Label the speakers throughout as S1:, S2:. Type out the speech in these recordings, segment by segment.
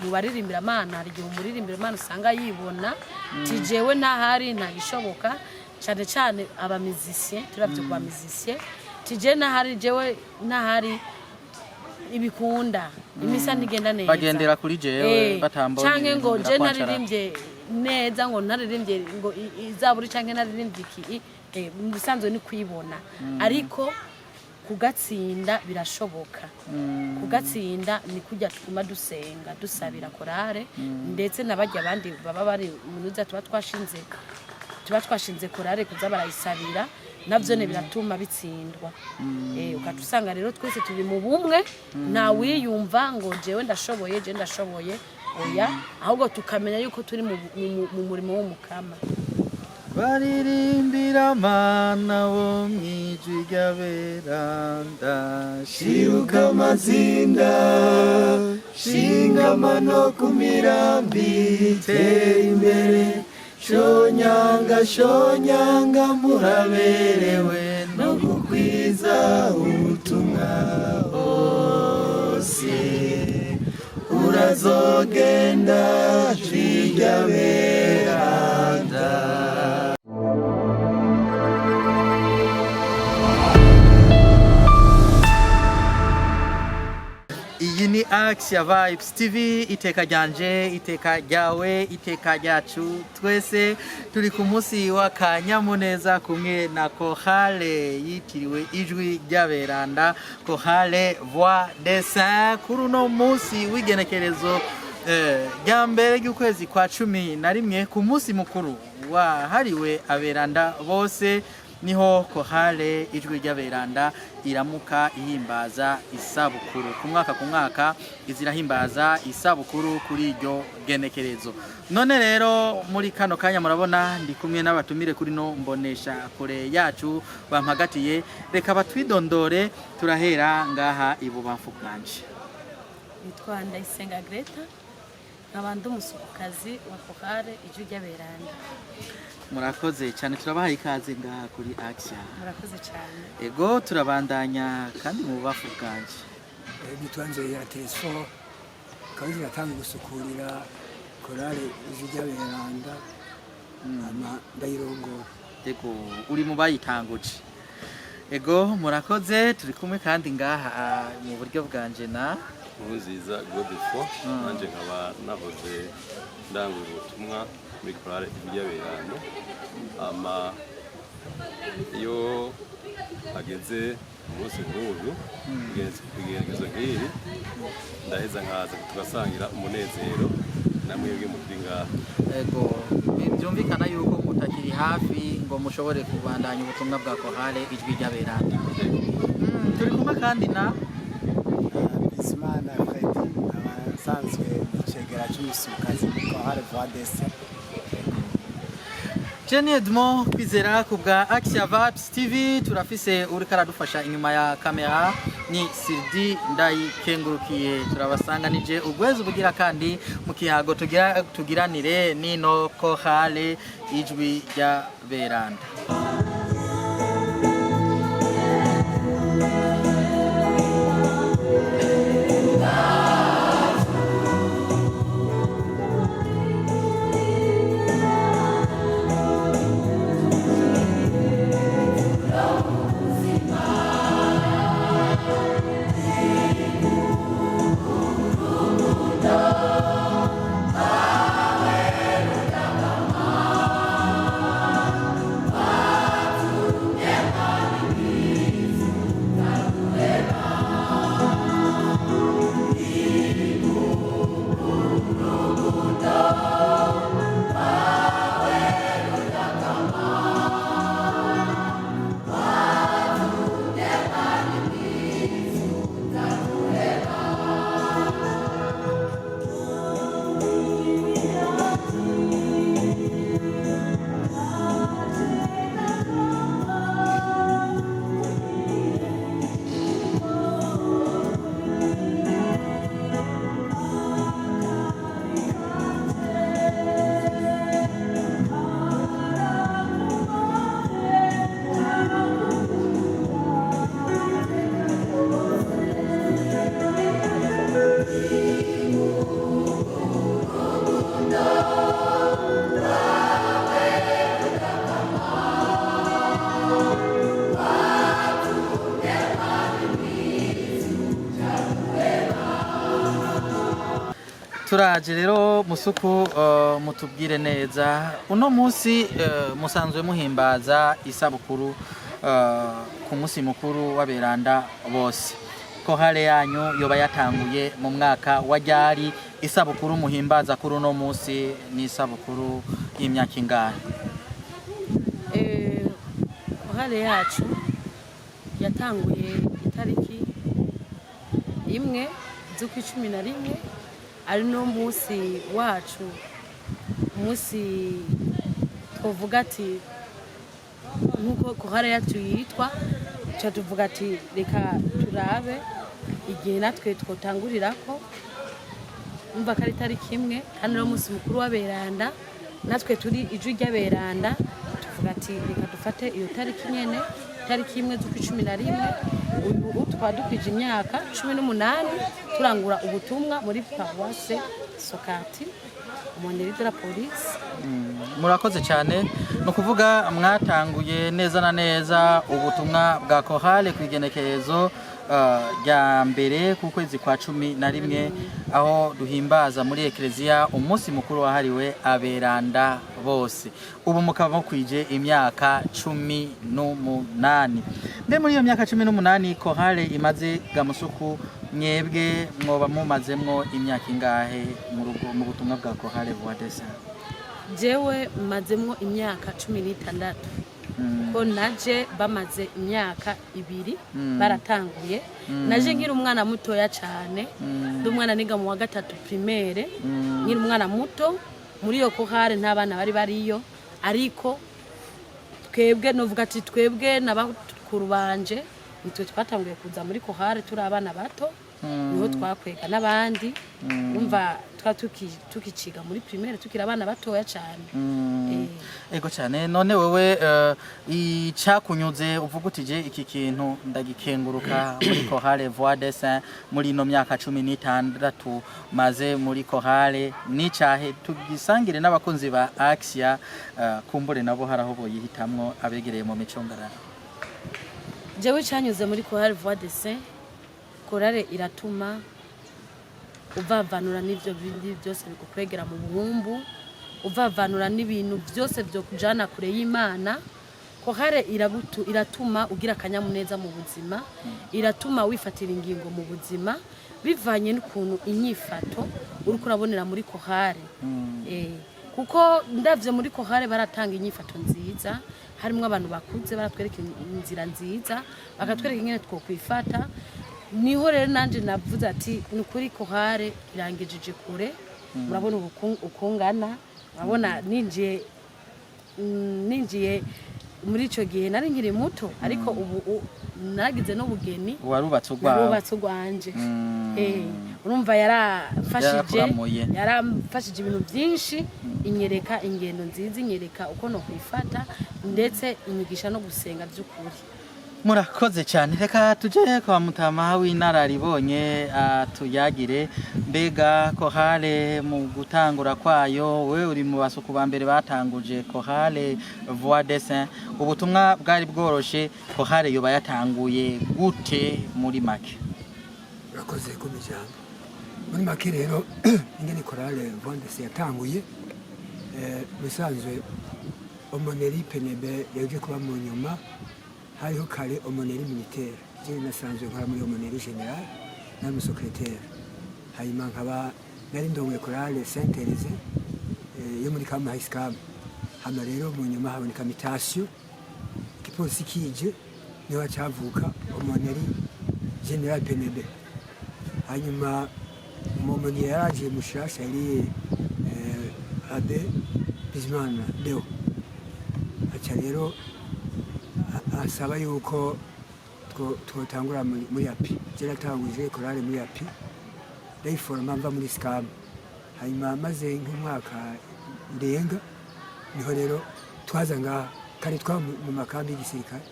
S1: mu baririmbira Imana hari igihe umuririmbira Imana usanga yibona tijewe ntahari ntagishoboka cyane cyane abamizisye turavye kwa mizisye tije ntahari jewe ntahari ibikunda imisa ntigenda neza
S2: bagendera kuri jewe batambona
S1: canke ngo je naririmbye neza ngo naririmbye ngo izaburi canke naririmbye iki musanzwe ni kwibona ariko kugatsinda birashoboka kugatsinda ni kujya tuguma dusenga dusabira korale ndetse nabajya abandi baba bari munuza tuba twashinze korale kuza barayisabira navyo ne biratuma bitsindwa ukatusanga rero twese turi mu bumwe nta wiyumva ngo jewe ndashoboye oya ahubwo tukamenya yuko turi mu murimo w'umukama
S2: baririmbira Mana wo mwijwi ry'aberanda
S3: shiruka amazinda shingama no ku mirambi tera imbere shonyanga muraberewe no gukwiza ubutumwa hose urazogenda jwi ry'aberanda.
S2: Iyi ni Axia Vibes TV, iteka ryanje, iteka ryawe, iteka ryacu twese turi ku munsi wa kanyamuneza kumwe na Chorale yitiriwe ijwi ry'aberanda, Chorale Voix des Saints, kuri uno munsi w'igenekerezo rya mbere ry'ukwezi kwa 11 ku munsi mukuru wahariwe aberanda bose, niho Chorale ijwi ry'aberanda iramuka ihimbaza isabukuru ku mwaka izirahimbaza isabukuru kuri iryo genekerezo. None rero muri kano kanya murabona ndi kumwe n'abatumire kuri no mbonesha kure yacu bampagatiye, reka batwidondore turahera ngaha ibubamfu bwanje.
S1: Nitwa Ndayisenga Greta nkabandi umusukukazi wa Chorale ijwi ry'aberanda.
S2: Murakoze cyane, turabahaye ikaze ngaha kuri Axia.
S1: Murakoze cyane.
S2: Ego turabandanya kandi mu bubafu bwanje.
S4: Nitwanze ya Teso kandi natanga gusukurira Chorale ijwi ry'aberanda ndayirongo.
S2: Ego uri mu bayitanguje. Ego murakoze, turi kumwe kandi ngaha mu buryo bwanje na
S5: Nziza Godefroid nanje nkaba nahoze ndangura ubutumwa muri Chorale ijwi ry'aberanda. Iyo ageze umunsi nk'uyu kugerageza nk'iri ndaheza nkaza tugasangira umunezero namwebwe muri ngaha.
S2: Ego byumvikana yuko mutakiri hafi ngo mushobore kubandanya ubutumwa bwa Chorale ijwi ry'aberanda. Turi kumwe kandi na
S4: Bizimana Fred abasanzwe icegera cy'umusukazi muri Chorale Voix des Saints.
S2: Jenny Edmond kwizera ku bwa Axia Vibes TV, turafise uri karadufasha inyuma ya kamera ni Sirdi Ndayikengurukiye. Turabasanganije ugweze bugira kandi mu kihago tugiranire nino Chorale ijwi ry'aberanda. turaje rero musuku mutubwire neza uno munsi musanzwe muhimbaza isabukuru ku munsi mukuru w'aberanda bose ko hale yanyu yoba yatanguye mu mwaka wa ryari isabukuru muhimbaza kuri uno munsi ni isabukuru y'imyaka ingahe
S1: hale yacu yatanguye itariki imwe z'ukwa 11 ari no munsi wacu munsi twovuga ati nkuko kohare yacu yitwa cyo tuvuga ati reka turabe igihe natwe twotangurirako umva kari tariki imwe kandi no munsi mukuru w'aberanda natwe turi ijwi ry'aberanda tuvuga ati reka dufate iyo tariki nyene tariki imwe z'ukwa 11 ubu twadukije imyaka 18 turangura ubutumwa muri paroisse Sokati umoneri de la police.
S2: Murakoze cyane no kuvuga mwatanguye neza na neza ubutumwa bwa kohale kwigenekerezo rya mbere ku kwezi kwa 11 aho duhimbaza muri eklezia umunsi mukuru wahariwe aberanda bose ubu mukaba kwije imyaka 18 mbe muri iyo myaka 18 kohale imaze gamusuku mwebwe mwoba mumazemwo imyaka ingahe mu butumwa bwa kohale Voix des Saints
S1: jewe mazemwo imyaka 16 ko naje bamaze imyaka 2 baratanguye naje ngira umwana mutoya cyane ndumwana niga mu wa 3 primaire ngira umwana muto muri yo kohare ntabana bari bariyo ariko twebwe novuga ati twebwe nabakuru banje nitwe twatanguye kuza muri kohare turi abana bato niho twakwega n'abandi umva tukiciga muri primaire tukira abana batoya cyane
S2: ego cyane none wewe icakunyuze uvuga utije iki kintu ndagikenguruka muri kohale Voix des Saints muri no myaka 16 maze muri kohale ni cyahe tugisangire n'abakunzi ba Axia kumbure nabo haraho boyihitamwo abegereye mu micongararo
S1: jewe cyanyuze muri kohale Voix des Saints korale iratuma uvavanura n'ivyo bindi byose bigukwegera mu buhumbu uvavanura n'ibintu byose byo kujana kure y'Imana kohare iratuma ugira akanyamuneza mu buzima iratuma wifatira ingingo mu buzima bivanye n'ukuntu inyifato uri kurabonera muri kohare kuko ndavye muri kohare baratanga inyifato nziza harimo abantu bakuze baratwereka inzira nziza bakatwereka ingene twokwifata niho rero nanje navuze ati nukuri kohare irangijije kure murabona ukungana urabona ninjiye muri ico gihe nari nkiri muto ariko ubu nagize no bugeni
S2: warubatse
S1: urwanje urumva yarafashije ibintu byinshi inyereka ingendo nziza inyereka uko no kwifata ndetse inyigisha no gusenga by'ukuri
S2: murakoze cyane reka tuje kwa mutama w'inararibonye tuyagire mbega kohale mu gutangura kwayo we uri mu basuku ba mbere batanguje kohale Voix des Saints ubutumwa bwari bworoshe kohale yoba yatanguye gute muri make
S4: urakoze ku mijambo muri make rero ingene kohale Voix des Saints yatanguye bisanzwe omoneri penebe yaje kuba mu nyuma hariho kare omoneri militaire je nasanzwe nkora muri omoneri general na mu secrétaire hanyuma nkaba nari ndongoye korale Saint Thérèse yo muri kama high school hama rero mu nyuma haboneka mutation kipolisi kije niho cyavuka omoneri general penebe hanyuma omoneri yaraje mushasha yari abe Bizimana Deo acha rero asaba yuko twotangura muri api jera tanguje korale muri api reforma mva muri scam hanyuma maze nk'umwaka ndenga niho rero twaza nga kare twa mu makambi y'igisirikare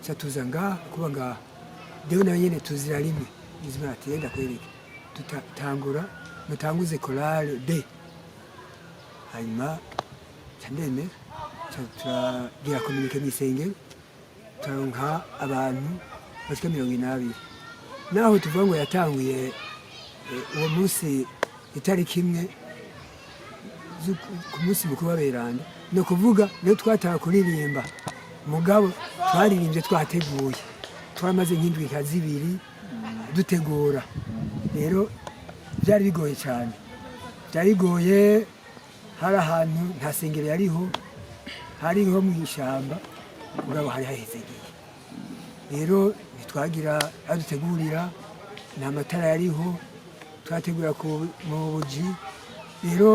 S4: cya tuza nga kuba nga dewe na nyene tuzira rimwe izima atenda kwereka tutangura mutanguze korale B hanyuma cyandeme turagira communique n'isengero taronka abantu bashika 20 naho tuvuga ngo yatanguye uwo munsi itariki imwe ku munsi mukuru w'aberanda ni ukuvuga niyo twataha kuririmba mugabo twaririmbye twateguye twamaze nk'indwi nka zibiri dutegura rero byari bigoye cyane byari bigoye hari ahantu nta sengero yariho hari nko mu ishyamba mugabo hari hahezegeye rero ntitwagira aho dutegurira nta matara yariho twategura mu buji rero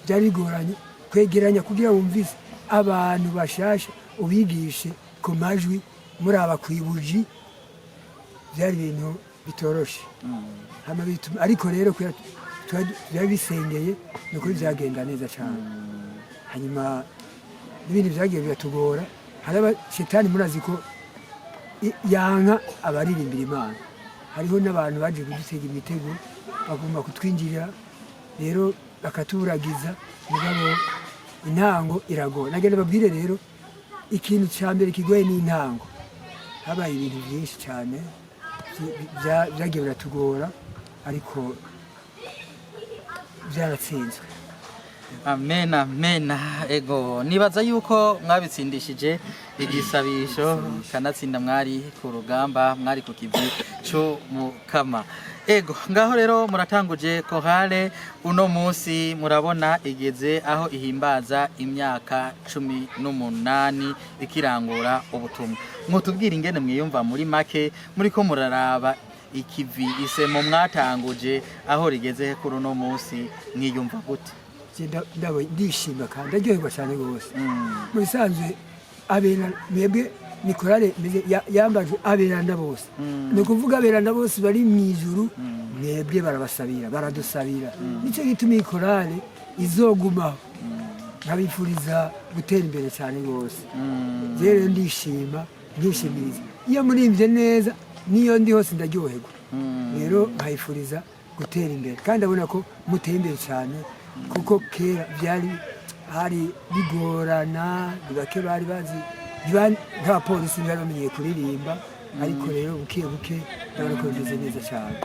S4: byari bigoranye kwegeranya kugira wumvise abantu bashasha ubigishe ku majwi muraba ku ibuji byari ibintu bitoroshe ariko rero byari bisengeye ni ukuri byagenda neza cyane hanyuma n'ibindi byagiye biratugora hari abashetani murazi ko yanka abaririmbira imana hariho n'abantu baje kudutega imitego bagomba kutwinjirira rero bakaturagiza mugabo intango iragora nagenda babwire rero ikintu cya mbere kigoye ni intango habaye ibintu byinshi cyane byagiye biratugora ariko byaratsinzwe
S2: amen amen ego nibaza yuko mwabitsindishije igisabisho kanatsinda mwari ku rugamba mwari ku kivi cyo mukama ego ngaho rero muratanguje kohale uno munsi murabona igeze aho ihimbaza imyaka 18 ikirangura ubutumwa mwotubwira ingene mwiyumva muri make muri ko muraraba ikivi isemo mwatanguje aho rigeze kuri uno munsi mwiyumva gute
S4: ndishimba kandi ndaryoherwa cyane rwose mu bisanzwe abera mwebwe ni korale yambaje aberanda bose ni ukuvuga aberanda bose bari mu ijuru mwebwe barabasabira baradusabira nicyo gituma iyi korale izogumaho nkabifuriza gutera imbere cyane rwose rero ndishima ndishimiriza iyo murimbye neza niyo ndi hose ndaryoherwa rero nkayifuriza gutera imbere kandi abona ko muteye imbere cyane kuko kera byari hari bigorana bake bari bazi nta polisi bari bamenyeye kuririmba ariko rero buke buke ndabona ko bimeze neza cyane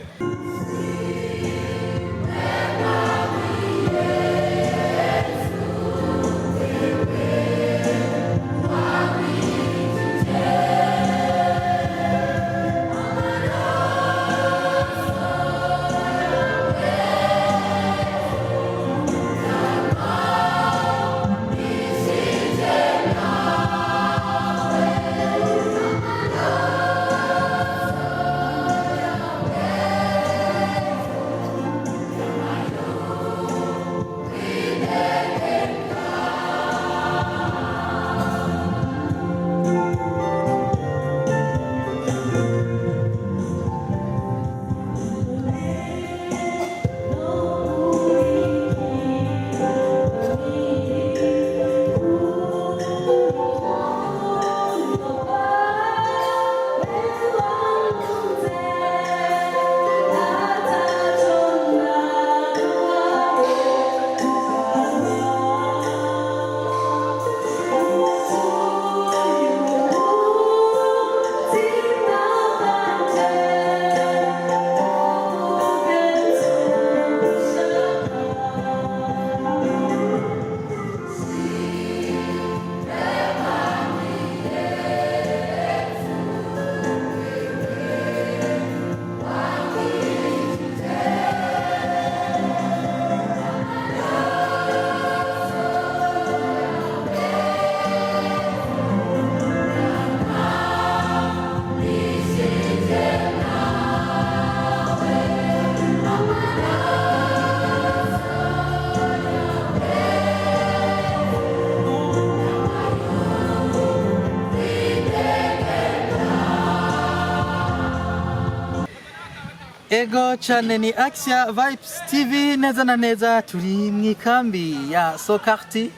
S2: ego cyane ni Axia Vibes TV neza na neza turi mu kambi ya Sokarti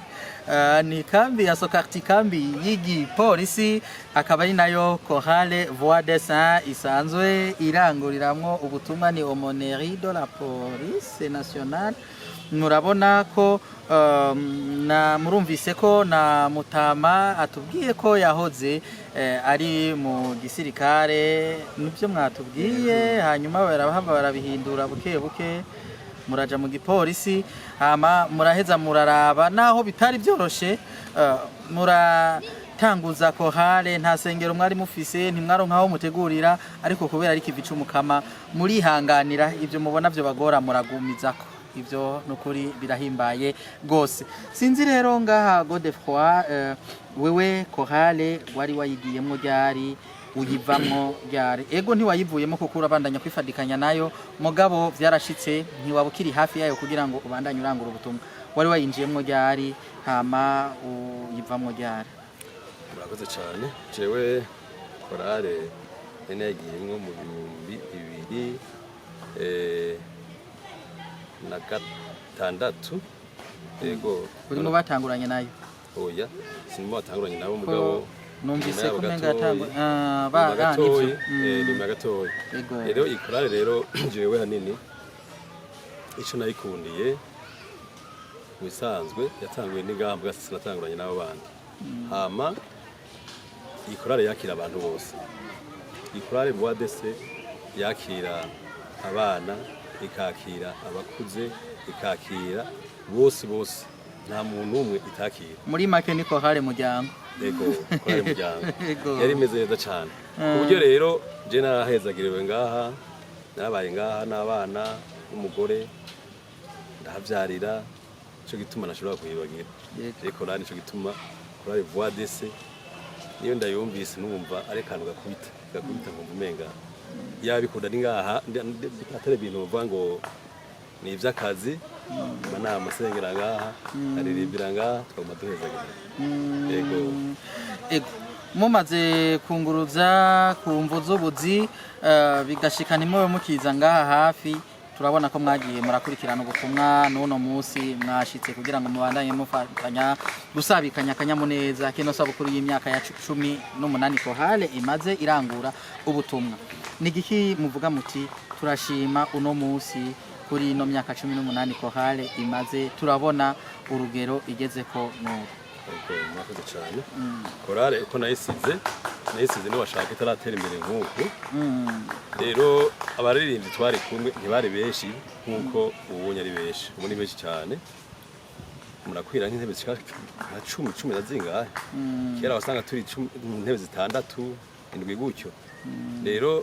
S2: ni kambi ya Sokarti kambi yigi polisi akaba ari nayo Chorale Voix des Saints isanzwe iranguriramwo ubutumwa ni Aumônerie de la Police Nationale murabona ko na murumvise ko na Mutama atubwiye ko yahoze ari mu gisirikare nibyo mwatubwiye hanyuma barabahamba barabihindura buke buke muraja mu gipolisi hama muraheza muraraba naho bitari byoroshe muratanguza kohale nta sengero mwari mufise ntimwaronkaho mutegurira ariko kubera ari kivica umukama murihanganira ibyo mubona byo bagora muragumizako ibyo nukuri birahimbaye gose sinzi rero ngaha Godefroid wewe kohale wari wayigiyemwo ryari uyivamwo ryari ego ntiwayivuyemo kuko urabandanya kwifadikanya nayo mugabo vyarashitse ntiwabukiri hafi yayo kugira ngo ubandanye urangura ubutumwa wari wayinjiyemwo ryari hama uyivamwo ryari
S5: murakoze cyane jewe korale nene yagiyemwo mu 2000 na gatandatu ego
S2: urimo batanguranye nayo
S5: oya sinimo batanguranye nabo mugabo
S2: numvise ko menga yatangu
S5: bagatoye ni magatoye rero ikorale rero jewe hanini ico nayikundiye bisanzwe yatanguye n'ingambwe sinatanguranye nabo bandi hama ikorale yakira abantu bose ikorale Voix de C yakira abana ikakira abakuze ikakira bose nta muntu umwe itakira
S2: muri make niko hare mujyango
S5: ego kwari mujyango yari meze neza cyane kuburyo rero je narahezagiriwe ngaha narabaye ngaha n'abana n'umugore ndahavyarira cyo gituma nashobora kuyibagira ariko rani cyo gituma kuri Voix de C niyo ndayumvise numva ari kantu gakubita nkumva umenga yabikunda ni ngaha atari ibintu bavuga ngo ni iby'akazi manama asengera ngaha aririmbira ngaha twaguma duhezagira
S2: ego mumaze kunguruza ku mvu z'ubuzi bigashika nimwe mukiza ngaha hafi turabona ko mwagiye murakurikirana ubutumwa n'uno munsi mwashitse kugira ngo mubandanye mufatanya gusabikanya akanyamuneza kino sabukuru y'imyaka ya 18 kohale imaze irangura ubutumwa nigiki muvuga muti turashima uno munsi kuri ino myaka 18 kohale imaze turabona urugero igeze ko n'ubu
S5: mwakoze cyane korale uko nayisize ni washaka itaratera imbere nk'uko rero abaririmbyi twari kumwe ntibari benshi nk'uko ubonye ari benshi ubu ni benshi cyane murakwira nk'intebe zishika nka 10 na zingahe kera wasanga turi intebe zitandatu indwi gutyo rero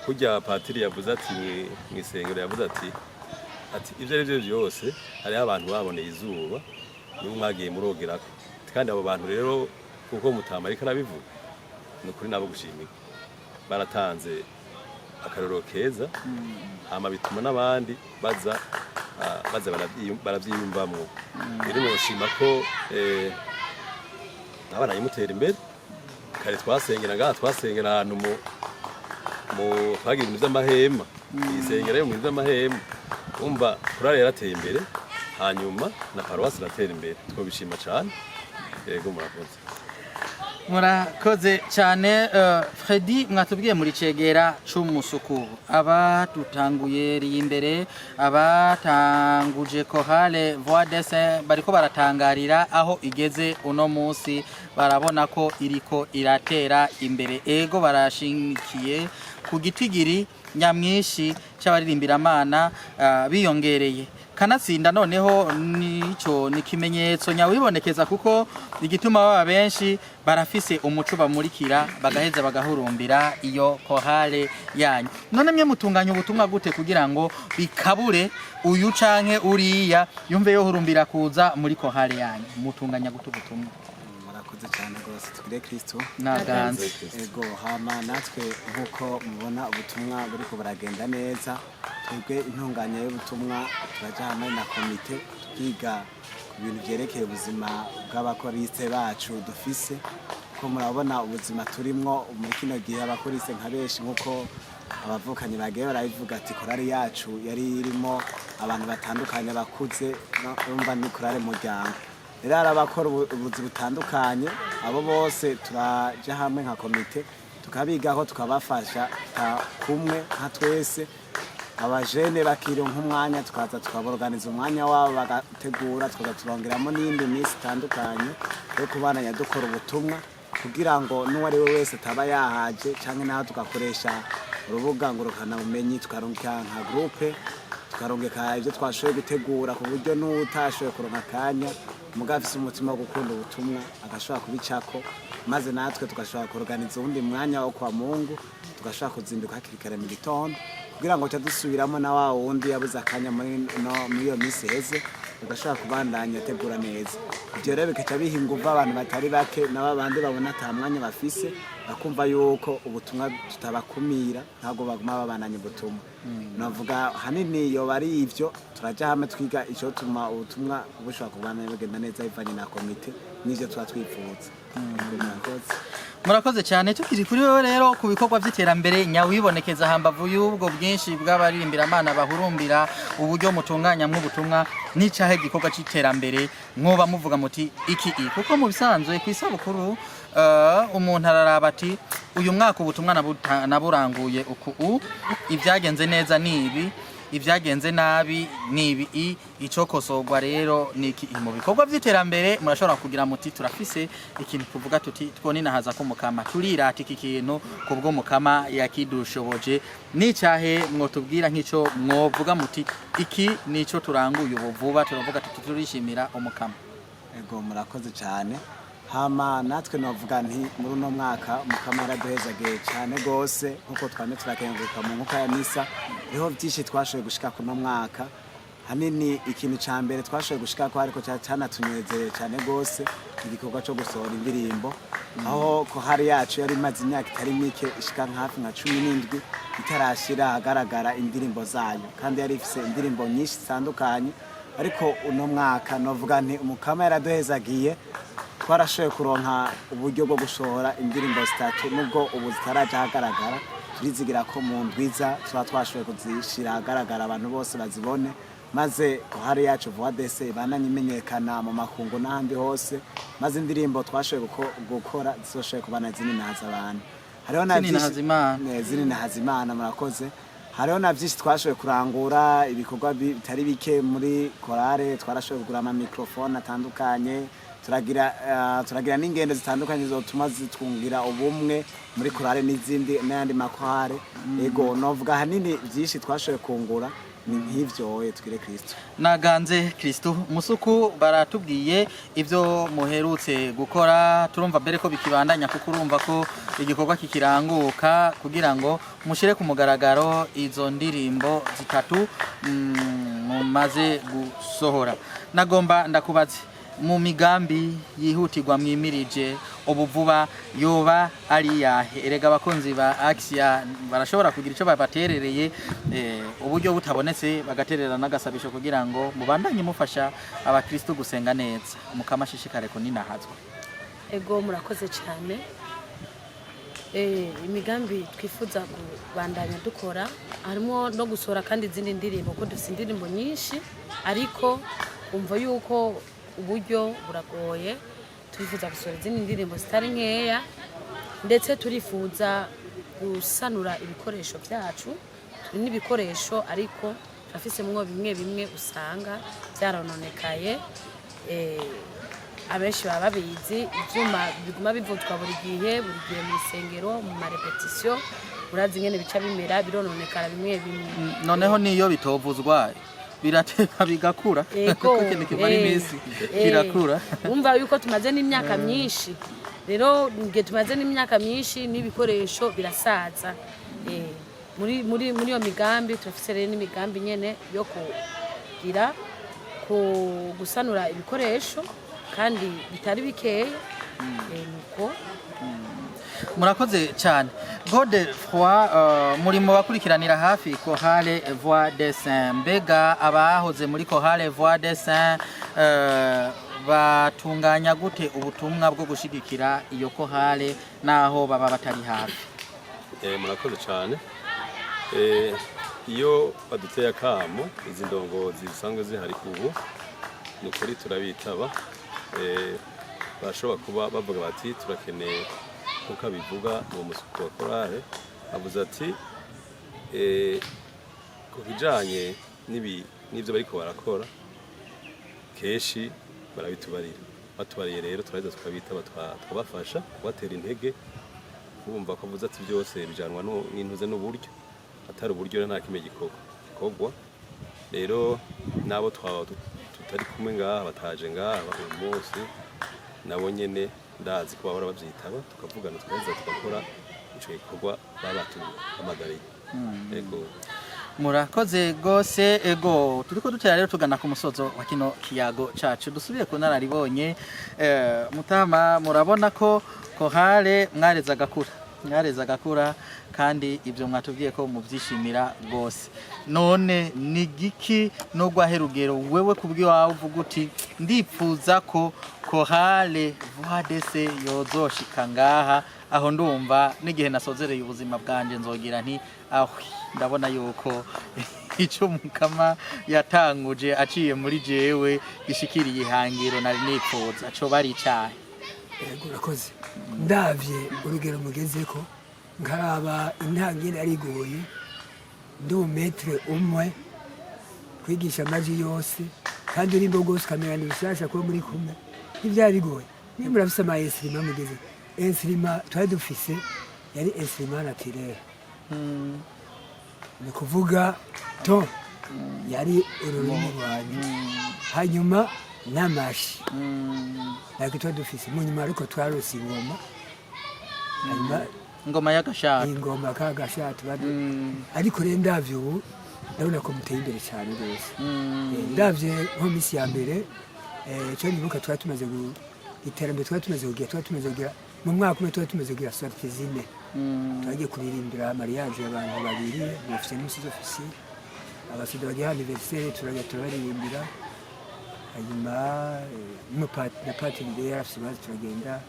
S5: kujya patiri yavuze ati mwisengero yavuze ati ibyo ari byo byose hariho abantu baboneye izuba niba mwagiye murogerako kandi abo bantu rero kuko mutama ariko arabivuga ni ukuri nabo gushimika baratanze akarorero keza hama bituma n'abandi baza barabyiyumvamwo rero noshima ko abana yimutera imbere kare twasengera ahantu mu twagira ibintu by'amahema isengera yo mu by'amahema umva kurare yarateye imbere hanyuma na paruwasi iratera imbere twobishima cyane yego
S2: murakoze cyane Freddy mwatubwiye muri cegera c'umusuku abadutanguye ri imbere abatanguje kohale Voix de C bariko baratangarira aho igeze uno munsi barabona ko iriko iratera imbere ego barashingikiye ku gitigiri nyamwishi cy'abaririmbira amana biyongereye kanatsinda noneho nico nikimenyetso nyawibonekeza kuko igituma baba benshi barafise umuco bamurikira bagaheza bagahurumbira iyo kohale yanyu none mwe mutunganya ubutumwa gute kugira ngo bikabure uyu canke uriya yumve yo hurumbira kuza muri kohale yanyu mutunganya gute ubutumwa
S3: murakoze cyane rwose tugire Kristo
S2: naganze
S3: ego hama natwe nkuko mubona ubutumwa buriko buragenda neza twebwe intunganya y'ubutumwa turaja hamwe na komite twiga ku bintu byerekeye ubuzima bw'abakoriste bacu dufise ko murabona ubuzima turimwo muri kino gihe abakoriste nka benshi nkuko abavukanye bagiye barabivuga ati korari yacu yari irimo abantu batandukanye bakuze urumva ni korari muryango rero arabakora ubuzi butandukanye abo bose turaja hamwe nka komite tukabigaho tukabafasha kumwe nka twese abajene bakironka umwanya tukaza tukaborganiza umwanya wabo bagategura tukaza turongeramo n'indi minsi itandukanye yo kubananya dukora ubutumwa kugira ngo n'uwari we wese ataba yahaje cyangwa naho tugakoresha urubuga ngurukana bumenyi tukarungika nka groupe tukarongeka ibyo twashoboye gutegura ku buryo n'utashoboye kuronka akanya umugabo afise umutima wo gukunda ubutumwa agashobora kubicako maze natwe tugashobora kuorganiza uwundi mwanya wo kwa Mungu tugashobora kuzinduka hakiri kare mu gitondo kugira ngo dusubiramo na wa wundi yabuze akanya muri iyo minsi heze ugashobora kubandanya ategura neza ibyo rero bikaca biha ingufu abantu batari bake n'abandi babona ata mwanya bafise bakumva yuko ubutumwa tutabakumira ntabwo baguma babandanya ubutumwa navuga hanini iyo bari ivyo turaja hamwe twiga ico tuma ubutumwa bushobora kubandanya bugenda neza bivanye na komite n'ivyo tuba twifuza.
S2: Murakoze cyane tukiri kuri wowe rero ku bikorwa by'iterambere nyawibonekeza hambavu y'ubwo bwinshi bw'abaririmbira amana bahurumbira uburyo mutunganya mu butumwa n'icahe gikorwa c'iterambere mwoba muvuga muti iki kuko mu bisanzwe ku isabukuru umuntu araraba ati uyu mwaka ubutumwa naburanguye uku ibyagenze neza nibi ibyagenze nabi nibi icokosorwa rero niki mu bikorwa by'iterambere murashobora kugira muti turafise ikintu tuvuga tuti twoninahaza ko mukama turirata iki kintu kubwo mukama yakidushoboje n'icahe mwotubwira nk'ico mwovuga muti iki nico turanguye ubuvuba turavuga tuti turishimira umukama.
S3: Ego murakoze cyane hama natwe novuga nti muri uno mwaka umukama yaraduhezagiye cyane gose nkuko twame turakenguruka mu nkuka ya misa niho byinshi twashoboye gushika kuno mwaka hanini ikintu ca mbere twashoboye gushika ko ariko cyanatunezereye cyane gose igikorwa cyo gusohora indirimbo aho ko hari yacu yari maze imyaka itari mike ishika hafi nka 17 itarashira agaragara indirimbo zayo kandi yari ifise indirimbo nyinshi zitandukanye ariko uno mwaka novuga nti umukama yaraduhezagiye twarashoboye kuronka uburyo bwo gusohora indirimbo zitatu nubwo ubu zitaraja hagaragara turizigira ko mu ndwiza tuba twashoboye kuzishira hagaragara abantu bose bazibone maze hari yacu Voix d'Essai bananyimenyekana mu makungu n'ahandi hose maze indirimbo twashoboye gukora zishoboye kubana zininahaza abantu hariho na zininahaza murakoze hariho na byinshi twashoboye kurangura ibikorwa bitari bike muri korale twarashoboye kugura ama microphone atandukanye turagira n'ingendo zitandukanye zotuma zitwungira ubumwe muri korale n'izindi n'andi makorale ego novuga hanini byinshi twashoboye kungura ni nk'ivyo twire Kristo
S2: naganze Kristo musuku baratubwiye ivyo muherutse gukora turumva mbere ko bikibandanya kuko urumva ko igikorwa kikiranguka kugira ngo mushire ku mugaragaro izo ndirimbo zitatu mumaze gusohora nagomba ndakubaze mu migambi yihutirwa mwimirije ubuvuba yoba ari yahe erega abakonzi ba Axia barashobora kugira ico babaterereye uburyo butabonetse bagaterera nagasabisho kugira ngo mubandanye mufasha abakristo gusenga neza umukama shishikare ko ninahazwa.
S1: Ego murakoze cyane imigambi twifuza kubandanya dukora harimo no gusora kandi izindi ndirimbo ko dufite indirimbo nyinshi ariko umva yuko uburyo buragoye turifuza gusora izindi ndirimbo zitari nkeya ndetse turifuza gusanura ibikoresho byacu turi n'ibikoresho ariko turafisemo bimwe usanga byarononekaye abenshi baba babizi ivyuma biguma bivutwa buri gihe mu isengero mu marepetition urazi ngene bica bimera birononekara bimwe
S2: noneho niyo bitovuzwa birateka bigakura kuko ikintu kimara iminsi kirakura
S1: umva yuko tumaze n'imyaka myinshi rero nge tumaze n'imyaka myinshi n'ibikoresho birasaza muri iyo migambi turafise rero n'imigambi nyene yo kugira gusanura ibikoresho kandi bitari bikeye nuko
S2: murakoze cyane Godefroid muri mu bakurikiranira hafi Chorale Voix d'Essai mbega abahoze muri Chorale Voix d'Essai batunganya gute ubutumwa bwo gushigikira iyo Chorale naho baba batari hafi?
S5: Murakoze cyane iyo baduteye akamo izi ndongozi zisanzwe zihari kubu nukuri turabitaba bashobora kuba bavuga bati turakeneye kuko bivuga mu musuku wa Chorale avuze ati ku bijanye n'ibyo bariko barakora keshi barabitubarira batubariye rero turaheza tukabitaba twabafasha kubatera intege bumva ko avuze ati byose bijanwa n'intuze n'uburyo atari uburyo nta kime gikorwa rero nabo tutari kumwe ngaha bataje ngaha uyu munsi nabo nyene ndazi ko bahora bavyitaba tukavugana tukaheza tugakora ico gikorwa baba batuhamagariye. Ego
S2: murakoze gose ego turiko dutera rero tugana ku musozo wa kino kiyago cacu dusubiye ku nararibonye Mutama murabona ko Chorale mwareza gakura kandi ibyo mwatubwiye ko muvyishimira gose none ni giki no gwaherugero wewe kubwiwawe uvuga uti ndipfuza ko Chorale Voix des Sans yozoshika ngaha aho ndumva n'igihe nasozereye ubuzima bwanje nzogira nti aho ndabona yuko ico Mukama yatanguje aciye muri jewe gishikiriye ihangiro nari nipfuza co bari cyahe.
S4: Yego urakoze ndavye urugero mugezeko nkaraba intangire arigoye ndi umetre umwe kwigisha amaji yose kandi urimbo gose kamera ndishasha ko muri kumwe nivyabigoye ni murafise ama instrument mugeze instrument twari dufise yari instrument naturel ni kuvuga to yari ururimi rwanyu hanyuma n'amashi ntabwo twari dufise mu nyuma ariko twarose ingoma hanyuma
S2: ingoma y'agashati
S4: ingoma k'agashati ariko rero ndavye ubu ndabona ko muteye imbere cyane rwose ndavye nko misi ya mbere cyo nibuka twari tumaze iterambere twari tumaze kugira mu mwaka umwe twari tumaze kugira sorti zine twagiye kuririmbira mariage y'abantu babiri bafite n'umusizi ofisiye abasida bagiye anniversaire turabarimbira hanyuma na patiri rero yarafise bazi turagenda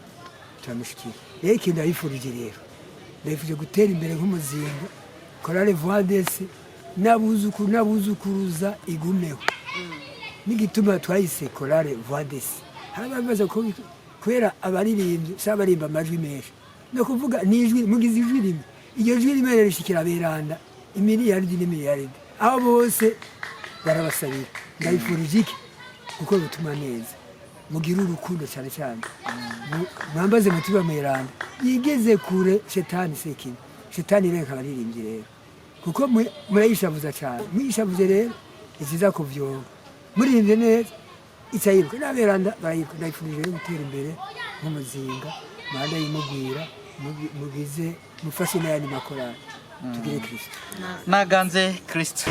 S4: turamushikira rero ikintu yifurije rero ndayifuje gutera imbere nk'umuzinga Chorale Voix des Sans n'abuzukuruza igumeho n'igituma twayise Chorale Voix des Sans harabaza ko kwera abaririmbyi sabarimba amajwi menshi no kuvuga nijwi mugize ijwi rimwe iryo jwi rimwe rishikira beranda imiliyaridi n'imiliyaridi aho bose barabasabira ndayifurije iki kuko bituma neza mugira urukundo cyane cyane mwambaze mutima mweranda yigeze kure shetani sekini shetani reka baririmbyi rero kuko murayishavuza cyane muyishavuze rero iziza kuvyoga muririmbye neza icayirwa n'aberanda barayirwa ndayifurije rero gutera imbere nk'umuzinga manda yimugwira mugize mufashe n'ayandi makorali tugire Kristo
S2: naganze Kristo.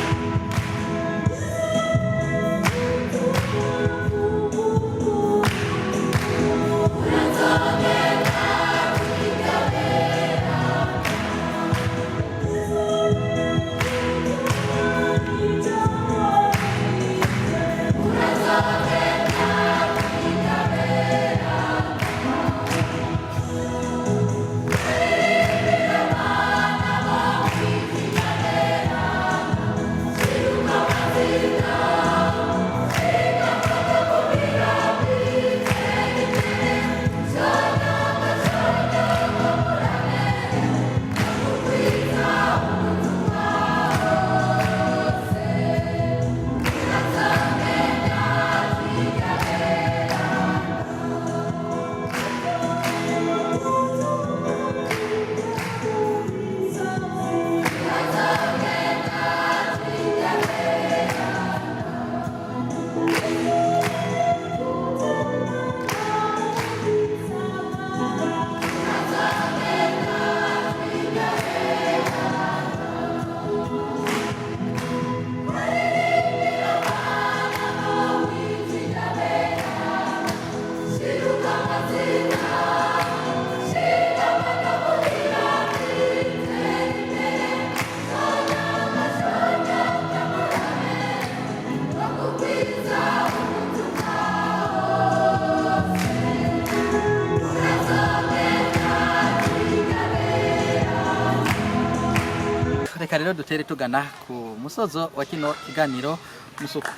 S2: Reka rero dutere tugana ku musozo wa kino kiganiro musuku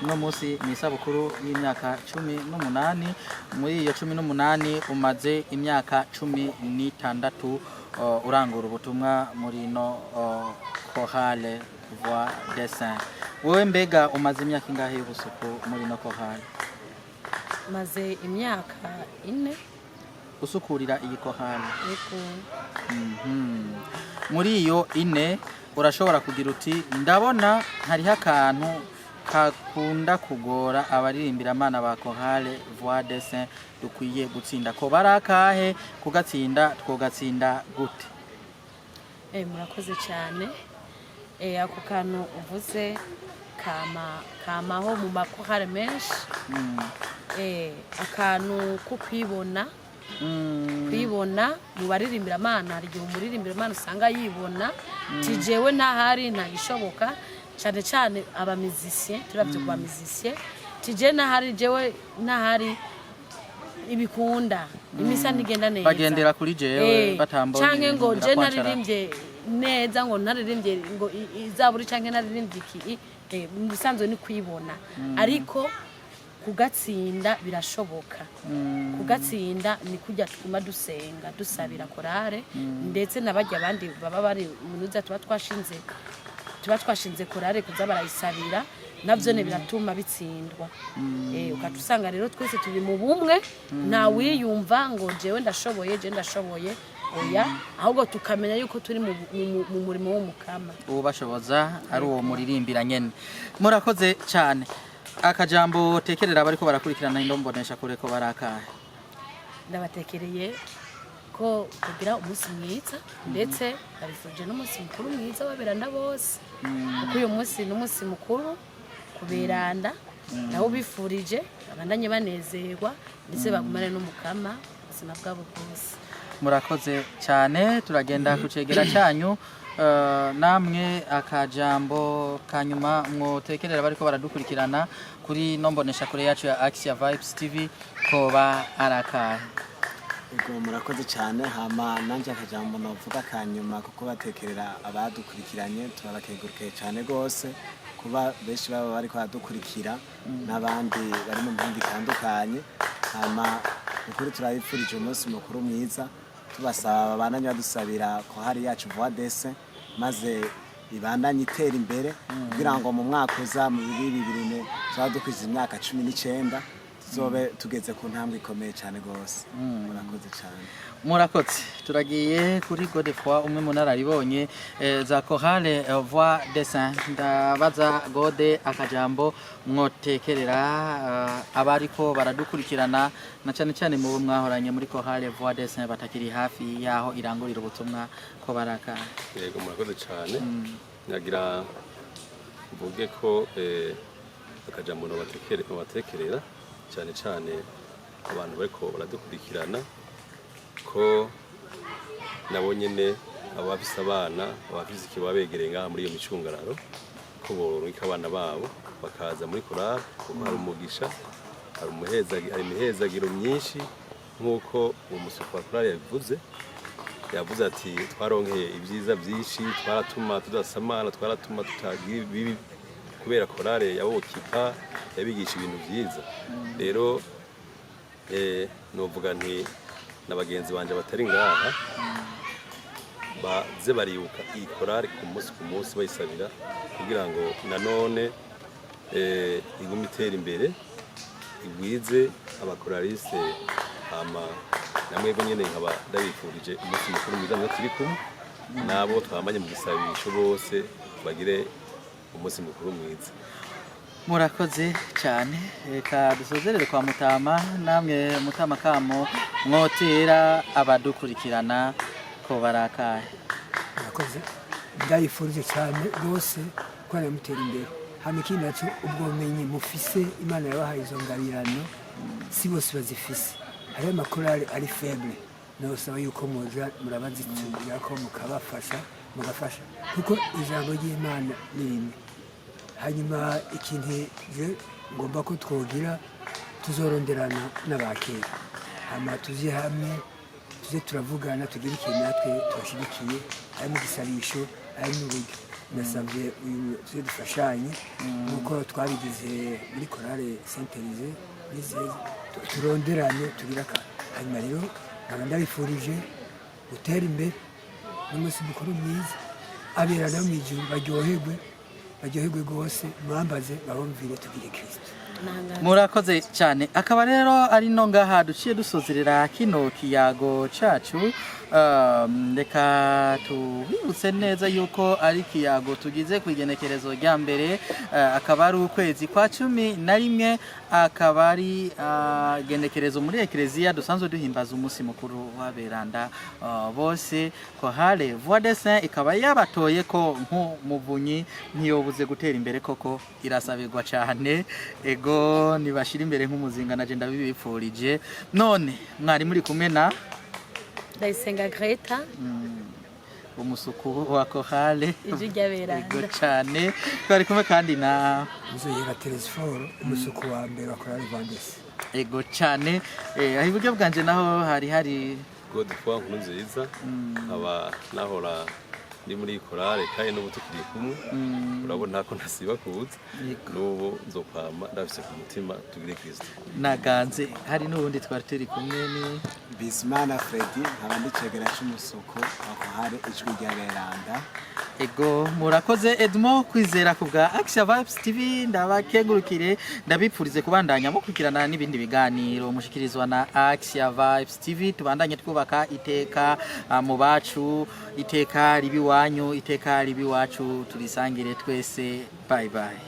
S2: no musi ni isabukuru y'imyaka 18 muri iyo 18 umaze imyaka 16 urangura ubutumwa muri no Chorale Voix des Sans. Wowe mbega umaze imyaka ingahe y'ubusuku muri no Chorale?
S1: maze imyaka 4
S2: usukurira iyi Chorale.
S1: yego
S2: Muri iyo 4 urashobora kugira uti ndabona hariho akantu kakunda kugora abaririmbira amana ba chorale voix des saints dukwiye gutsinda ko barakahe kugatsinda twogatsinda gute?
S1: Murakoze cyane. Ako kantu uvuze kamaho mu makorale menshi. Akantu ko kwibona mu baririmbira amana, hari igihe umuririmbira amana usanga yibona tijewe ntahari ntagishoboka, cyane cyane abamizisye turavye kwa mizisye tije ntahari jewe ntahari ibikunda imisa ntigenda neza
S2: bagendera kuri jewe batambona
S1: canke ngo je naririmbye neza ngo naririmbye ngo izaburi canke naririmbye iki musanzwe ni kwibona, ariko kugatsinda birashoboka. Kugatsinda ni kujya tuguma dusenga dusabira korale, ndetse nabajya abandi baba bari munuza tuba twashinze korale kuza barayisabira, navyo ne biratuma bitsindwa. Ukatusanga rero twese turi mu bumwe, nta wiyumva ngo jewe ndashoboye oya, ahubwo tukamenya yuko turi mu murimo w'umukama
S2: ubashoboza ari uwo muririmbira nyene. Murakoze cyane. Akajambo tekerera bariko barakurikirana indombonesha kure ko barakahe?
S1: Ndabatekereye ko kugira umunsi mwiza, ndetse barifuje n'umunsi mukuru mwiza waberanda bose, kuko uyu munsi n'umunsi mukuru kuberanda, nawo bifurije abandanye banezerwa ndetse bagumane n'umukama ubuzima bwabo bwose. Murakoze
S2: cyane. Turagenda kucegera cyanyu. Namwe akajambo kanyuma mwotekerera bariko baradukurikirana kuri nombonesha kure yacu ya Axia Vibes TV koba arakahe?
S3: Ubwo murakoze cyane. Hama nanje akajambo navuga kanyuma kuko batekerera abadukurikiranye, turabakegurukiye cyane gose kuba benshi baba bariko baradukurikira n'abandi bari mu mpinga itandukanye. Hama ukuri turabifurije umunsi mukuru mwiza, tubasaba bananye badusabira ko hari yacu voix des saints maze ibandanye itera imbere, kugira ngo mu mwaka uza mu 2024 tuzadukwiza imyaka 19 tuzobe tugeze ku ntambwe ikomeye cyane gose. Murakoze cyane.
S2: Murakoze. Turagiye kuri Godefroid, umwe mu nararibonye za chorale voix des saints. Ndabaza Gode akajambo mwotekerera abariko baradukurikirana na cyane cyane mu mwahoranye muri chorale voix des saints batakiri hafi yaho irangurira ubutumwa ko baraka.
S5: Yego murakoze cyane. Nagira mvuge ko akajambo batekerera cyane cyane abantu bariko baradukurikirana ko nabo nyene abafise abana abafise ikibabegereye ngaha muri iyo micungararo ko borunka abana babo bakaza muri korali, kuko hari umugisha, hari imihezagiro myinshi nk'uko umusuku wa korali yavuze ati twaronkeye ibyiza byinshi, twaratuma tudasamana, twaratuma tutagira bibi kubera korali yabokipa yabigisha ibintu byiza. Rero novuga nti n'abagenzi banje batari ngaha baze baribuka iyi korali ku munsi bayisabira, kugira ngo nanone igume itera imbere, igwize abakoraliste. Hama namwebwe nyene nkaba ndabifurije umunsi mukuru mwiza mwe turi kumwe nabo twamanye mu gisabisho bose bagire umunsi mukuru mwiza.
S2: Murakoze cyane. Reka dusozerere kwa Mutama. Namwe Mutama kamo mwotera abadukurikirana ko barakahe?
S4: Murakoze. Ndayifurije cyane rwose ko namutera imbere. Hama ikindi naco ubwo bumenyi mufise Imana yabahaye izo ngabirano si bose bazifise. Hari amakorali ari faible, nosaba yuko muza murabazitungira ko mugafasha kuko ijambo ry'Imana ni rimwe. Hanyuma ikintu je ngomba ko twogira tuzoronderana n'abakera, hama tuzi hamwe tuze turavugana tugira ikintu natwe tubashigikiye, ari mu gisabisho ari mu buryo. Nasabye uyu tuze dufashanye nuko twabigize muri korale Saint-Élysée n'izindi, turonderane tugira ka. Hanyuma rero nkaba ndabifurije gutera imbere n'umunsi mukuru mwiza, abera no mu ijuru baryoherwe rwose, mwambaze babumvire tugire Kristo.
S2: murakoze cyane akaba rero ari no ngaha duciye dusozerera kino kiyago cacu reka tubibutse neza yuko ari kiyago tugize kwigenekerezo rya mbere akaba ari ukwezi kwa 11 akaba ari genekerezo muri ekleziya dusanzwe duhimbaza umunsi mukuru w'aberanda bose Chorale Voix des Saints ikaba yabatoye ko nk'umuvunyi ntiyobuze gutera imbere koko irasabirwa cyane ego nibashira imbere nk'umuzinga naje ndabibipfurije none mwari muri kumwe na
S1: Ndayisenga Greta
S2: umusuku wa Chorale
S1: ijwi ry'aberanda
S2: ego cyane twari kumwe kandi na
S4: Nzoyera Telesforo umusuku wa mbere wa Chorale Voix des Saints
S2: ego cyane aho iburyo bwanje naho hari
S5: Godefroid Nkurunziza nkaba nahora ndi muri Chorale kandi n'ubu tukiri kumwe urabona ko ntasiba kuza n'ubu nzokwama ndafise ku mutima tugire Kristo
S2: naganze hari n'ubundi twari turi kumwe ni
S3: Bizimana Freddy nkaba ndicegera cy'umusuku aho hari ijwi ry'aberanda
S2: ego murakoze Edmond kwizera ku bwa Action Vibes TV ndabakengurukire ndabipfurize kubandanya mukurikirana n'ibindi biganiro mushikirizwa na Action Vibes TV tubandanye twubaka iteka mu bacu iteka ribi wanyu iteka ribi wacu turisangire twese bye bye